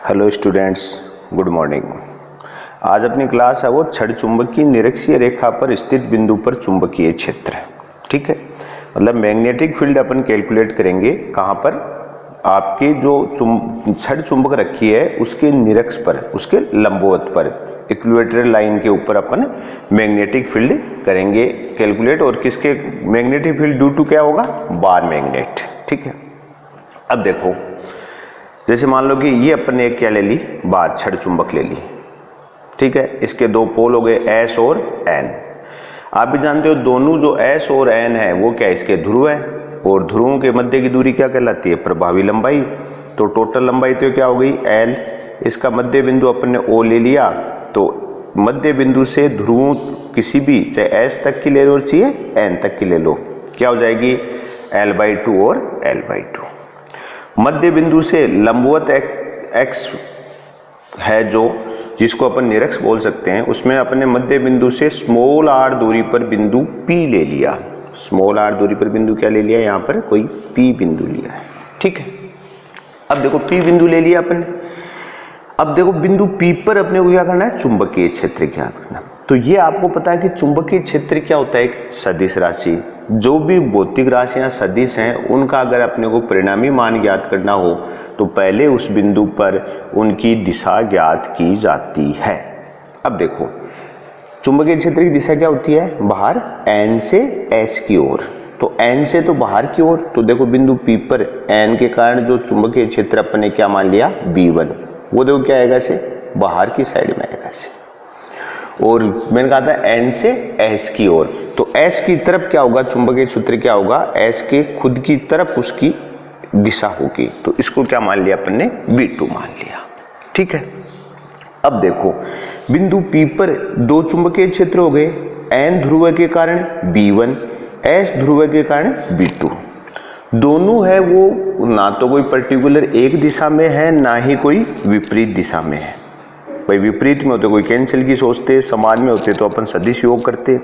Hello students, good morning. आज अपनी class है वो छड़ चुंबकीय निरक्षीय रेखा पर स्थित बिंदु पर चुंबकीय क्षेत्र। ठीक है, मतलब मैग्नेटिक फील्ड अपन कैलकुलेट करेंगे कहाँ पर, आपके जो छड़ चुंबक रखी है उसके निरक्ष पर, उसके लंबवत पर, इक्विलेटरल लाइन के ऊपर अपन मैग्नेटिक फील्ड करेंगे कैलकुलेट। और किसके मैग्नेटिक फील्ड ड्यू टू क्या होगा, बार मैग्नेट। ठीक है, अब देखो जैसे मान लो कि ये अपन ने क्या ले ली, बार छड़ चुंबक ले ली। ठीक है, इसके दो पोल हो गए एस और एन। आप भी जानते हो दोनों जो एस और एन है वो क्या, इसके ध्रुव है, और ध्रुवों के मध्य की दूरी क्या कहलाती है, प्रभावी लंबाई। तो टोटल लंबाई तो क्या हो गई एल, इसका मध्य बिंदु अपन ने ओ ले लिया। तो मध्य बिंदु से ध्रुवों किसी भी, चाहे एस तक की ले लो चाहिए एन तक की ले लो, क्या हो जाएगी L/2 और L/2। मध्य बिंदु से लंबवत एक्स है जो, जिसको अपन निरक्ष बोल सकते हैं, उसमें अपने मध्य बिंदु से स्मॉल आर दूरी पर बिंदु P ले लिया। स्मॉल आर दूरी पर बिंदु क्या ले लिया, यहाँ पर कोई P बिंदु लिया है। ठीक है, अब देखो P बिंदु ले लिया अपन ने। अब देखो बिंदु P पर अपने को क्या करना है, चुंबकीय क्षेत्र ज्ञात करना। तो ये आपको पता है कि चुंबकीय क्षेत्र क्या होता है, एक सदिश राशि। जो भी भौतिक राशियां सदिश हैं उनका अगर अपने को परिणामी मान ज्ञात करना हो तो पहले उस बिंदु पर उनकी दिशा ज्ञात की जाती है। अब देखो चुंबकीय क्षेत्र की दिशा क्या होती है, बाहर N से S की ओर। तो N से तो बाहर की ओर, तो देखो बिंदु P पर N के कारण जो चुंबकीय क्षेत्र अपन ने क्या मान लिया B1, वो देखो क्या आएगा से, बाहर की साइड में आएगा से। और मैंने कहा था N से S की ओर, तो S की तरफ क्या होगा, चुंबकीय क्षेत्र क्या होगा, S के खुद की तरफ उसकी दिशा होगी। तो इसको क्या मान लिया अपन ने, B2 मान लिया। ठीक है, अब देखो बिंदु P पर दो चुंबकीय क्षेत्र हो गए, N ध्रुव के कारण B1, S ध्रुव के कारण B2। दोनों है वो ना तो कोई पर्टिकुलर एक दिशा में है, ना ही कोई विपरीत दिशा में है। भाई विपरीत में होते कोई कैंसिल की सोचते, समान में होते तो अपन सदिश योग करते।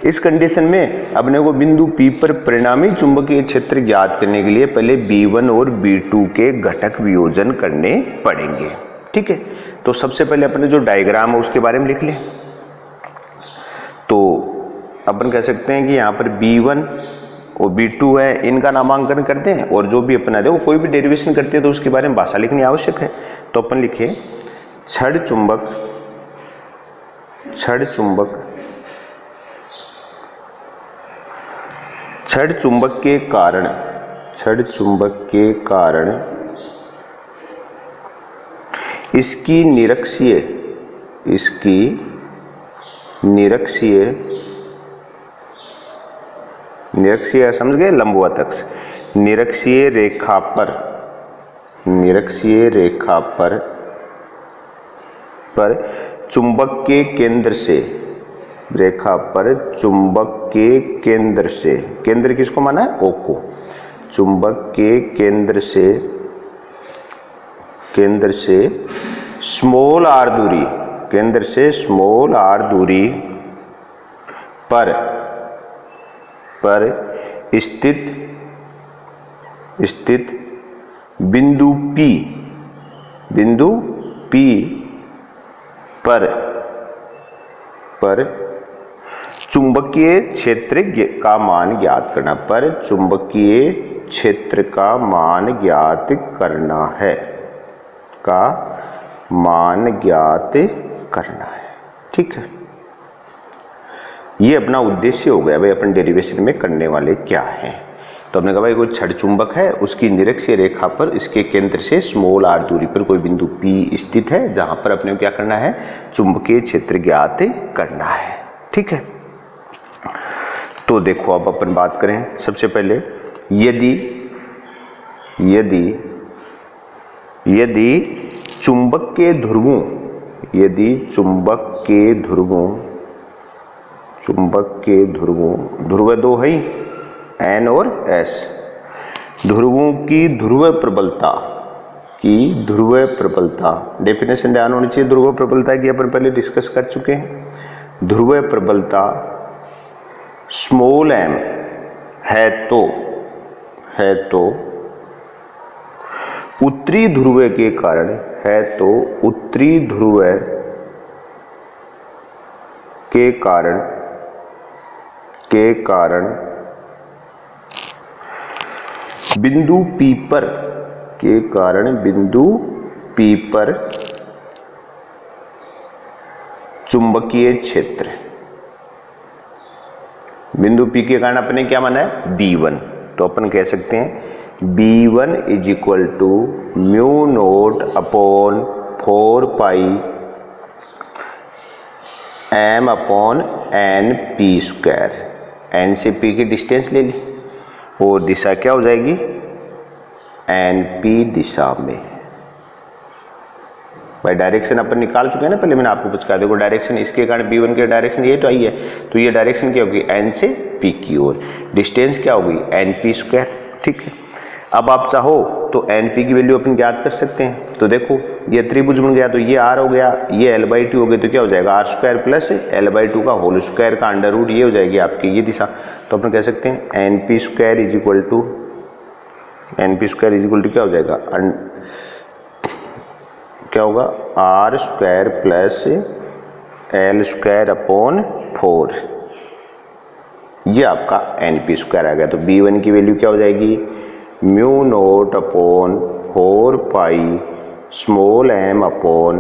इस कंडीशन में अपने को बिंदु P पर परिणामी चुंबकीय क्षेत्र ज्ञात करने के लिए पहले B1 और B2 के घटक वियोजन करने पड़ेंगे। ठीक है, तो सबसे पहले अपने जो डायग्राम है उसके बारे में लिख लें। तो अपन कह सकते हैं कि यहाँ पर B1 और B2 है, इनका नामांकन करते हैं, और जो भी अपना देखो कोई भी डेरिवेशन करते हैं तो उसके बारे में भाषा लिखनी आवश्यक है। तो अपन लिखे छड़ चुंबक के कारण इसकी निरक्षीय समझ गए, लंबवत अक्ष, निरक्षीय रेखा पर चुंबक के केंद्र से, रेखा पर चुंबक के केंद्र से, केंद्र किसको माना है, O को, चुंबक के केंद्र से स्मॉल आर दूरी, केंद्र से स्मॉल आर दूरी पर स्थित बिंदु P पर चुंबकीय क्षेत्र का मान ज्ञात करना, पर चुंबकीय क्षेत्र का मान ज्ञात करना है, ठीक है, ये अपना उद्देश्य हो गया। भाई अपन डेरिवेशन में करने वाले क्या है, तो हमने कहा भाई कोई छड़ चुंबक है, उसकी निरक्षीय रेखा पर इसके केंद्र से स्मॉल आर दूरी पर कोई बिंदु P स्थित है, जहां पर अपने को क्या करना है, चुंबकीय क्षेत्र ज्ञात करना है। ठीक है, तो देखो अब अपन बात करें सबसे पहले, यदि चुंबक के ध्रुवों ध्रुव दो है N और S, ध्रुवों की ध्रुव प्रबलता, डेफिनेशन ध्यान होनी चाहिए। ध्रुव प्रबलता की अपन पहले डिस्कस कर चुके हैं। ध्रुव प्रबलता स्मॉल m है तो उत्तरी ध्रुव के कारण है तो उत्तरी ध्रुव के कारण बिंदु P पर चुंबकीय क्षेत्र, बिंदु P के कारण अपने क्या माना है B1, तो अपन कह सकते हैं B1 is equal to mu naught upon 4 pi m upon n p square, n से p की डिस्टेंस ले ली और दिशा क्या हो जाएगी NP दिशा में। भाई डायरेक्शन अपन निकाल चुके हैं ना, पहले मैंने आपको कुछ कहा, देखो डायरेक्शन इसके कारण B1 के डायरेक्शन ये तो आई है, तो ये डायरेक्शन क्या होगी N से P की ओर, डिस्टेंस क्या होगी NP स्क्वायर। ठीक है, अब आप चाहो तो NP की वैल्यू अपन ज्ञात कर सकते हैं। तो देखो ये त्रिभुज बन गया तो ये R हो गया, ये L/2 हो गया, तो क्या हो जाएगा R स्क्वायर प्लस L/2 का होल स्क्वायर का अंडर रूट, ये हो जाएगी आपकी ये दिशा। तो अपन कह सकते हैं NP square is equal to क्या हो जाएगा, क्या होगा R square plus L square upon 4, ये आपका NP स्क्वायर आ गया। तो B1 की वैल्यू क्या हो जाएगी mu naught upon 4 pi small m upon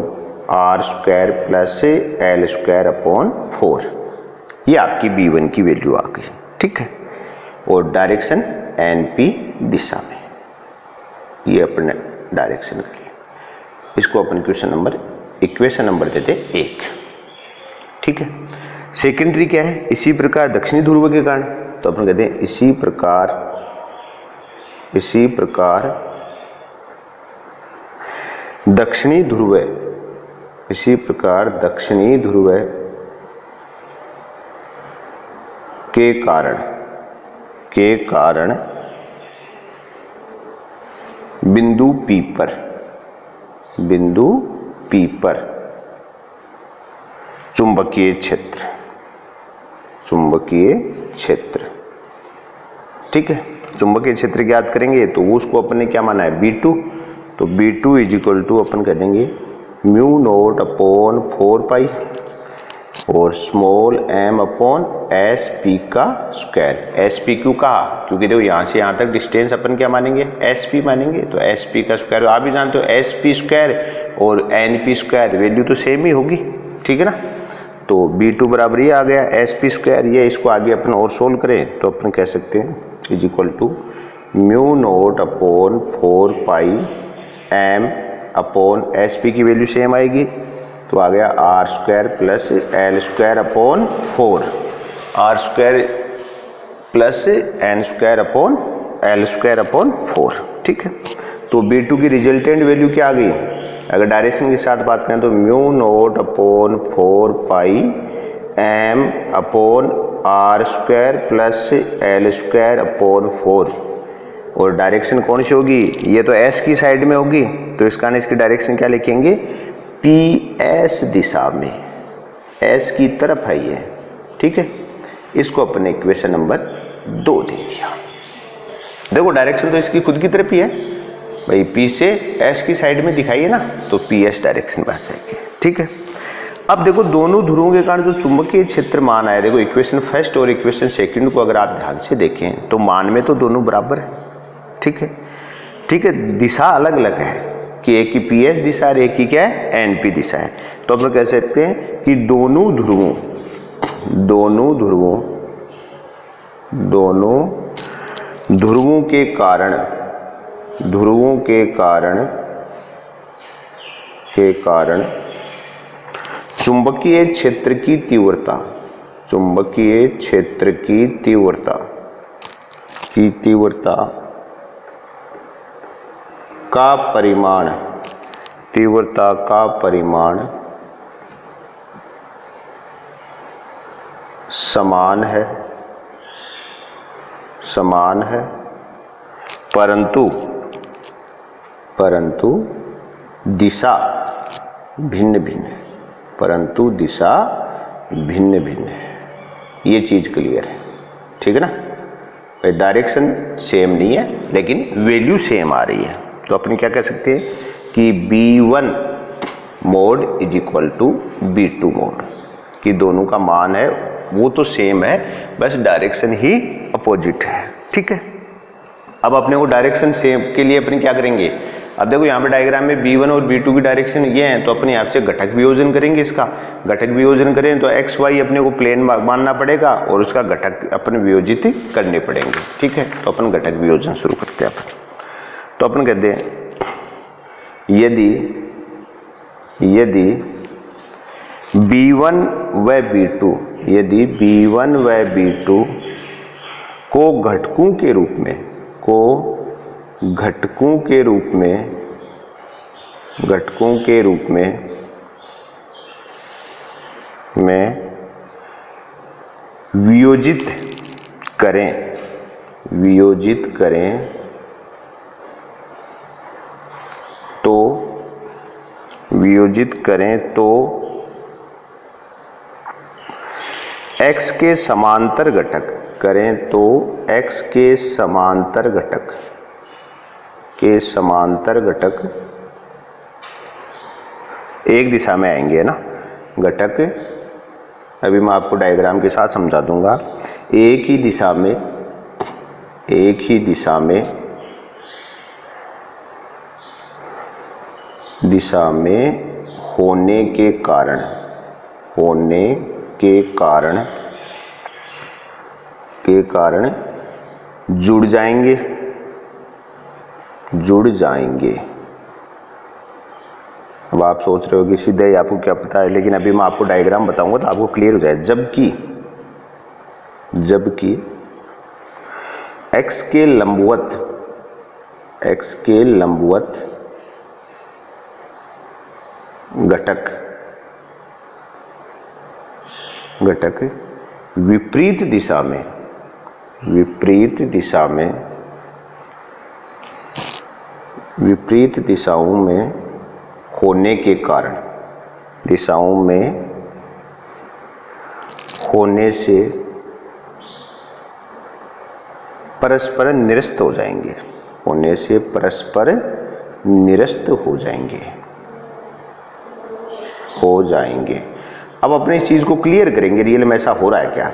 R square plus L square upon 4, ये आपकी B1 की वैल्यू आ गई। ठीक है, और डायरेक्शन NP दिशा में, ये अपने डायरेक्शन के लिए, इसको अपन इक्वेशन नंबर देते 1। ठीक है, सेकेंडरी क्या है, इसी प्रकार दक्षिणी ध्रुव के कारण, तो अपन कहते हैं इसी प्रकार दक्षिणी ध्रुव के कारण बिंदु P पर चुंबकीय क्षेत्र। ठीक है, चुंबकीय क्षेत्र ज्ञात करेंगे तो उसको अपन ने क्या माना है B2, तो B2 इज इक्वल टू अपन कह देंगे म्यू नोट अपॉन 4 पाई और स्मॉल m अपॉन SP का स्क्वायर। SP क्यों कहा, क्योंकि देखो यहाँ से यहाँ तक डिस्टेंस अपन क्या मानेंगे SP मानेंगे, तो SP का स्क्वायर आप भी जानते हो SP स्क्वायर और NP स्क्वायर वैल्यू तो सेम ही होगी। ठीक है ना, तो B2 बराबर ये आ गया SP स्क्वायर, ये इसको आगे अपन और सोल्व करें तो अपन कह सकते हैं is equal to mu naught upon 4 pi m upon SP की वैल्यू सेम आएगी, तो आ गया R square plus L square upon 4, R square plus N square upon L square upon 4। ठीक है, तो B2 की रिजल्टेंट वैल्यू क्या आ गई, अगर डायरेक्शन के साथ बात करें तो mu naught upon 4 pi m upon R square plus L square upon 4, और डायरेक्शन कौन सी होगी, ये तो S की साइड में होगी, तो इस कारण इसकी डायरेक्शन क्या लिखेंगे PS दिशा में, S की तरफ है ये। ठीक है, इसको अपने इक्वेशन नंबर 2 दे दिया। देखो डायरेक्शन तो इसकी खुद की तरफ ही है भाई, P से S की साइड में दिखाइए ना, तो PS डायरेक्शन में आ जाएगी। ठीक है, अब देखो दोनों ध्रुवों के कारण जो चुंबकीय क्षेत्र मान आया, देखो इक्वेशन फर्स्ट और इक्वेशन सेकंड को अगर आप ध्यान से देखें तो मान में तो दोनों बराबर है। ठीक है, दिशा अलग अलग है कि एक की PS दिशा है, एक की क्या है NP दिशा है, तो अपन कह सकते हैं कि दोनों ध्रुवों के कारण चुंबकीय क्षेत्र की तीव्रता का परिमाण समान है परंतु दिशा भिन्न भिन्न है। ये चीज क्लियर है। ठीक है ना, डायरेक्शन सेम नहीं है लेकिन वैल्यू सेम आ रही है। तो अपन क्या कह सकते हैं कि B1 mod is equal to B2 mod, कि दोनों का मान है वो तो सेम है, बस डायरेक्शन ही अपोजिट है। ठीक है, अब अपने को डायरेक्शन सेम के लिए अपन क्या करेंगे, अब देखो यहाँ पे डायग्राम में B1 और B2 की डायरेक्शन ये है, तो अपने यहाँ से घटक वियोजन करेंगे। इसका घटक वियोजन करें तो x y अपने को प्लेन मानना पड़ेगा और उसका घटक अपन वियोजित करने पड़ेंगे। ठीक है, तो अपन घटक वियोजन शुरू करते हैं अपन। तो अपन कहते हैं यदि B1 व B2, यदि B1 व B2 को घटकों के रूप में वियोजित करें तो x के समांतर घटक एक दिशा में आएंगे, है ना। घटक अभी मैं आपको डायग्राम के साथ समझा दूंगा। एक ही दिशा में होने के कारण जुड़ जाएंगे। अब आप सोच रहे हो कि सीधे आपको क्या पता है, लेकिन अभी मैं आपको डायग्राम बताऊंगा तो आपको क्लियर हो जाए। जबकि x के लंबवत घटक विपरीत दिशाओं में होने से परस्पर निरस्त हो जाएंगे। अब अपने इस चीज को क्लियर करेंगे, रियल में ऐसा हो रहा है क्या।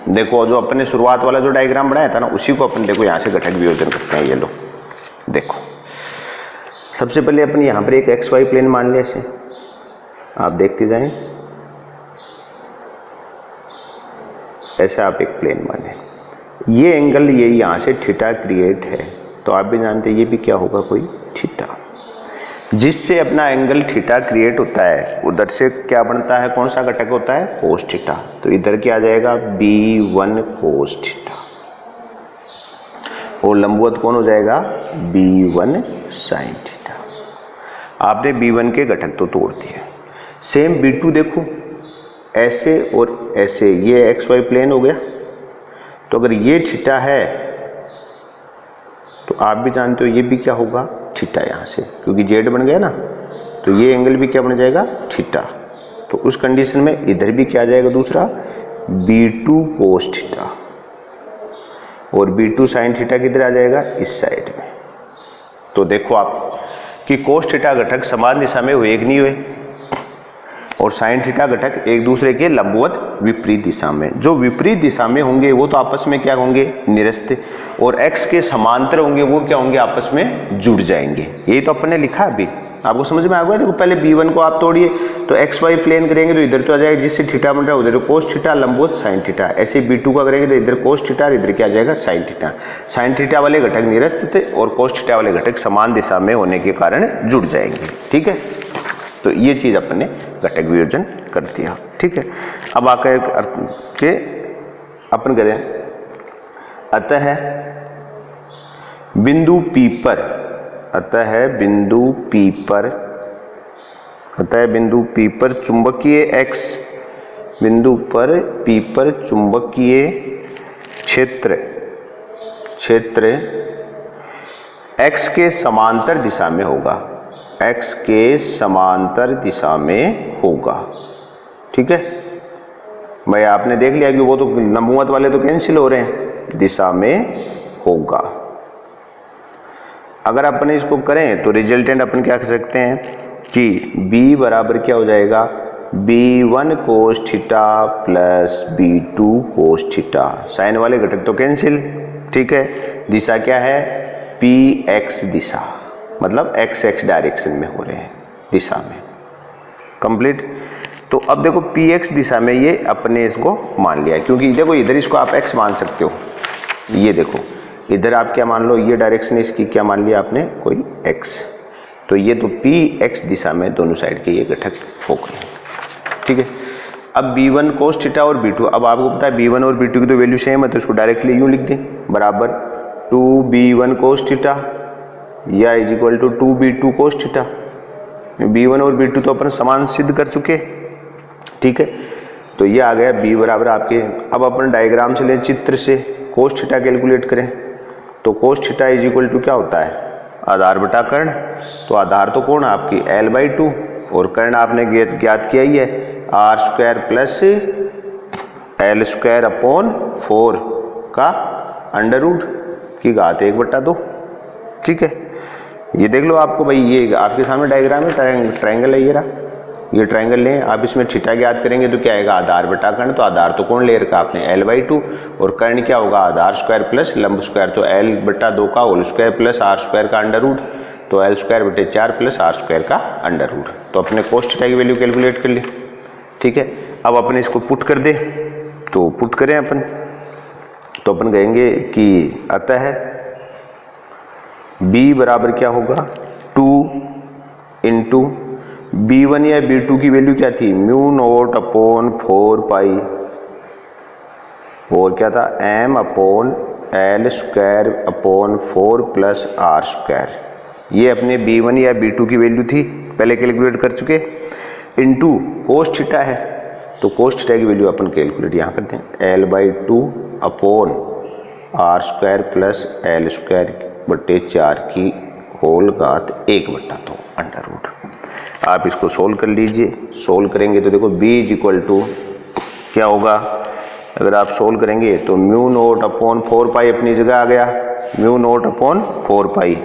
देखो, जो अपने शुरुआत वाला जो डायग्राम बनाया था ना, उसी को अपन देखो यहाँ से घटक वियोजन करते हैं। ये लो देखो, सबसे पहले अपन यहाँ पर एक एक्स वाई प्लेन मान लिया। ऐसे आप देखते जाएं, ऐसे आप एक प्लेन माने, ये एंगल ये यहाँ से थीटा क्रिएट है, तो आप भी जानते हैं ये भी क्या होगा, कोई थीटा। जिससे अपना एंगल थीटा क्रिएट होता है, उधर से क्या बनता है, कौन सा घटक होता है, कोस थीटा। तो इधर क्या आ जाएगा, B1 कोस थीटा, और लंबवत कौन हो जाएगा, B1 साइन थीटा। आपने B1 के घटक तो तोड़ दिए। सेम B2 देखो, ऐसे और ऐसे, ये एक्स वाई प्लेन हो गया। तो अगर ये थीटा है तो आप भी जानते हो ये भी क्या होगा, थीटा। यहाँ से क्योंकि जेड बन गया ना, तो ये एंगल भी क्या बन जाएगा, थीटा। तो उस कंडीशन में इधर भी क्या आ जाएगा, दूसरा B2 कोस थीटा, और B2 साइन थीटा किधर आ जाएगा, इस साइड में। तो देखो आप कि कोस थीटा घटक समान दिशा में हुए कि नहीं हुए, और साइन थीटा घटक एक दूसरे के लंबवत विपरीत दिशा में। जो विपरीत दिशा में होंगे वो तो आपस में क्या होंगे, निरस्त, और x के समांतर होंगे वो क्या होंगे, आपस में जुड़ जाएंगे। यही तो अपन ने लिखा अभी, आपको समझ में आ गया। देखो पहले B1 को आप तोड़िए तो एक्स वाई प्लेन करेंगे तो इधर तो आ जाएगा, जिससे थीटा बन रहा है उधर कोस थीटा, लंबवत साइन थीटा। ऐसे B2 का करेंगे तो इधर कोस थीटा, इधर क्या आ जाएगा, साइन थीटा। साइन थीटा वाले घटक निरस्त थे और कोस थीटा वाले घटक समान दिशा में होने के कारण जुड़ जाएंगे। ठीक है, तो ये चीज अपन ने घटक वियोजन कर दिया। ठीक है, अब आकर अर्थ के अपन करें, अतः बिंदु P पर चुंबकीय चुंबकीय क्षेत्र x के समांतर दिशा में होगा, x के समांतर दिशा में होगा। ठीक है भाई, आपने देख लिया कि वो तो लंबवत वाले तो कैंसिल हो रहे हैं, दिशा में होगा। अगर अपन इसको करें तो रिजल्टेंट अपन क्या कह सकते हैं कि B बराबर क्या हो जाएगा, B1 cos theta plus B2 cos theta. Sine वाले घटक तो कैंसिल, ठीक है। दिशा क्या है, PX दिशा, मतलब XX डायरेक्शन में हो रहे हैं दिशा में, कंप्लीट। तो अब देखो PX दिशा में ये अपने इसको मान लिया, क्योंकि देखो इधर इसको आप X मान सकते हो, ये देखो इधर आप क्या मान लो, ये डायरेक्शन इसकी क्या मान लिया आपने, कोई X, तो ये तो PX दिशा में दोनों साइड के ये घटक हो गए, ठीक है। अब B1 कोस थीटा और B2, अब आपको पता है B1 और B2 की तो वैल्यू सेम है, तो इसको डायरेक्टली यूं लिख दें, बराबर 2B1 कोस थीटा या is equal to 2B2 cos theta. B1 और B2 तो अपन समान सिद्ध कर चुके, ठीक है। तो ये आ गया B बराबर आपके, अब अपन डायग्राम से लें, चित्र से कोस थीटा कैलकुलेट करें, तो cos theta is equal to क्या होता है, आधार बटा कर्ण। तो आधार तो कौन है आपकी L/2 और कर्ण आपने ज्ञात किया ही है R² प्लस L² अपॉन 4 का अंडर रूट की घात 1/2, ठीक है। ये देख लो आपको भाई, ये आपके सामने डायग्राम है, ट्रायंगल है ये रहा, ये ट्रायंगल लें आप, इसमें थीटा ज्ञात करेंगे तो क्या आएगा, आधार बटा कर्ण। तो आधार तो कौन ले रखा आपने L/2 और कर्ण क्या होगा, आधार स्क्वायर प्लस लंब स्क्वायर, तो L/2 का होल स्क्वायर प्लस R² का अंडर रूट, तो L²/4 प्लस R² का अंडर रूट। तो अपने कोस थीटा की वैल्यू कैलकुलेट कर ली, ठीक है। अब अपन इसको पुट कर दे, तो पुट करें अपन, तो अपन कहेंगे कि अतः B बराबर क्या होगा, 2 इंटू B1 या B2 की वैल्यू क्या थी, μ0 अपॉन 4 पाई, और क्या था M/L² अपॉन 4 प्लस R²। ये अपने B1 या B2 की वैल्यू थी, पहले कैलकुलेट कर चुके, इंटू कोस थीटा है, तो कोस थीटा की वैल्यू अपन कैलकुलेट यहाँ करते हैं, L/2 upon R² plus L²/4 की होल घात 1/2 अंडर रूट। आप इसको सोल्व कर लीजिए, सोल्व करेंगे तो देखो B इज इक्वल टू क्या होगा, अगर आप सोल्व करेंगे तो μ0 अपॉन 4 पाई अपनी जगह आ गया, μ0 अपॉन 4 पाई।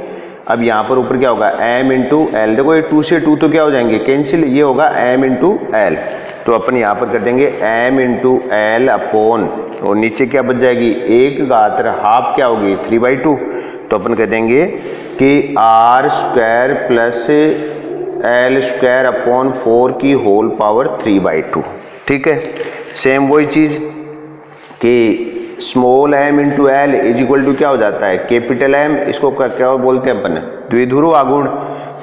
अब यहाँ पर ऊपर क्या होगा, M इंटू L, देखो ये 2 से 2 तो क्या हो जाएंगे कैंसिल, ये होगा M इंटू L, तो अपन यहाँ पर कर देंगे M इंटू L अपॉन, और नीचे क्या बच जाएगी, 1 हाफ क्या होगी 3/2, तो अपन कह देंगे कि R² प्लस L² अपॉन 4 की होल पावर 3/2, ठीक है। सेम वही चीज कि small m into L is equal to क्या हो जाता है, कैपिटल M, इसको क्या बोलते हैं अपन, द्विध्रुव आघूर्ण।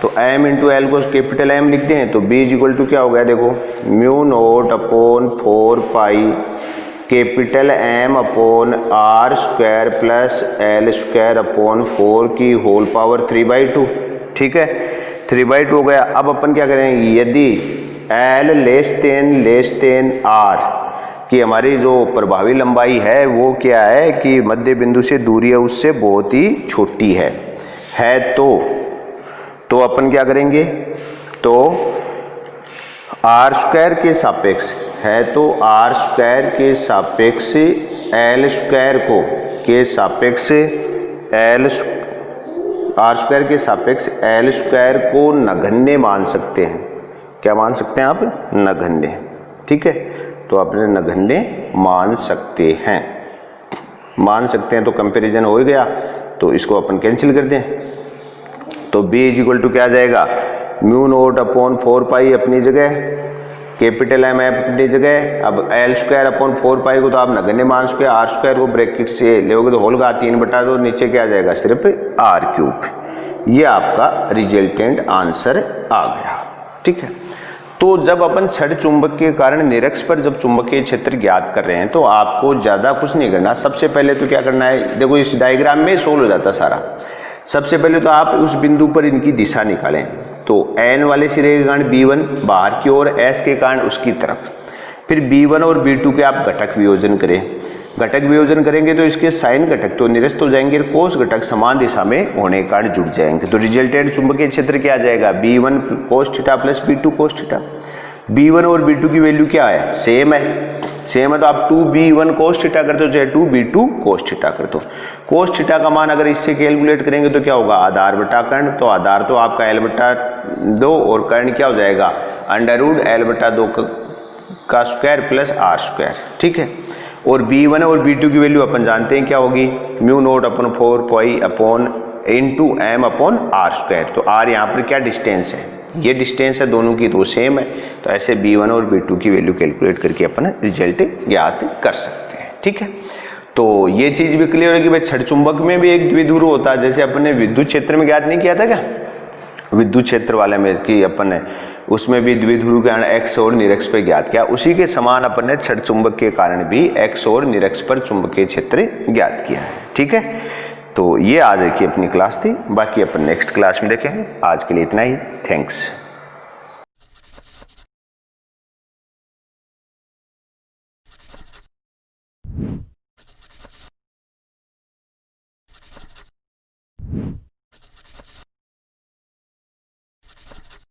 तो m इंटू एल को कैपिटल M लिखते हैं, तो B इज इक्वल टू क्या हो गया, देखो μ0 upon 4 pi capital M upon R² plus L² upon 4 की होल पावर 3/2, ठीक है, 3/2 हो गया। अब अपन क्या करेंगे, यदि L लेस देन R कि हमारी जो प्रभावी लंबाई है वो क्या है कि मध्य बिंदु से दूरी है उससे बहुत ही छोटी है तो अपन क्या करेंगे, तो R² के सापेक्ष है, तो R² के सापेक्ष L² को के सापेक्ष R² के सापेक्ष L² को नगण्य मान सकते हैं। क्या मान सकते हैं आप, नगण्य, ठीक है। तो अपने नगण्य मान सकते हैं, तो कंपैरिजन हो गया, तो इसको अपन कैंसिल कर दें, तो B इज इक्वल टू क्या आ जाएगा, μ0 अपॉन 4 पाई अपनी जगह, कैपिटल M अपनी जगह। अब L² अपॉन 4 पाई को तो आप नगण्य मान चुके, R² को ब्रैकेट से लेोगे तो होल घात 3/2, नीचे क्या आ जाएगा, सिर्फ R³। ये आपका रिजल्टेंट आंसर आ गया, ठीक है। तो जब अपन छड़ चुंबक के कारण निरक्ष पर जब चुंबकीय क्षेत्र ज्ञात कर रहे हैं तो आपको ज्यादा कुछ नहीं करना। सबसे पहले तो क्या करना है, देखो इस डायग्राम में सोल्व हो जाता सारा। सबसे पहले तो आप उस बिंदु पर इनकी दिशा निकालें, तो N वाले सिरे के कारण B1 बाहर की ओर, S के कारण उसकी तरफ, फिर B1 और B2 के आप घटक वियोजन करें। घटक वियोजन करेंगे तो इसके साइन घटक तो निरस्त हो जाएंगे, कोस घटक समान दिशा में होने के कारण जुड़ जाएंगे। तो रिजल्टेंट चुंबकीय क्षेत्र क्या आ जाएगा, B1 cos theta plus B2 cos theta. B1 और B2 की वैल्यू क्या है, सेम है, सेम है तो आप 2b1 cos थीटा करते हो चाहे 2b2 cos थीटा करते हो। cos थीटा का मान अगर इससे कैलकुलेट करेंगे तो क्या होगा, आधार बटा कर्ण, तो आधार तो आपका l बटा 2 और कर्ण क्या हो जाएगा अंडर रूट l बटा 2 का स्क्वायर प्लस r स्क्वायर, ठीक है। और b1 और b2 की वैल्यू अपन जानते हैं क्या होगी, mu naught upon 4 pi upon into m upon r square. तो r यहाँ पर क्या डिस्टेंस है, ये डिस्टेंस है दोनों की, तो सेम है। तो ऐसे b1 और b2 की वैल्यू कैलकुलेट करके अपन रिजल्ट ज्ञात कर सकते हैं, ठीक है। तो ये चीज भी क्लियर है कि भाई छड़ चुंबक में भी एक द्विध्रुव होता है, जैसे अपन ने विद्युत क्षेत्र में ज्ञात नहीं किया था क्या, विद्युत क्षेत्र वाले में कि अपन ने उसमें भी द्विध्रुव के कारण एक्स और निरक्ष पर ज्ञात किया, उसी के समान अपन ने छड़ चुंबक के कारण भी एक्स और निरक्ष पर चुंबकीय क्षेत्र ज्ञात किया है, ठीक है। तो ये आज की अपनी क्लास थी, बाकी अपन नेक्स्ट क्लास में देखेंगे। आज के लिए इतना ही, थैंक्स।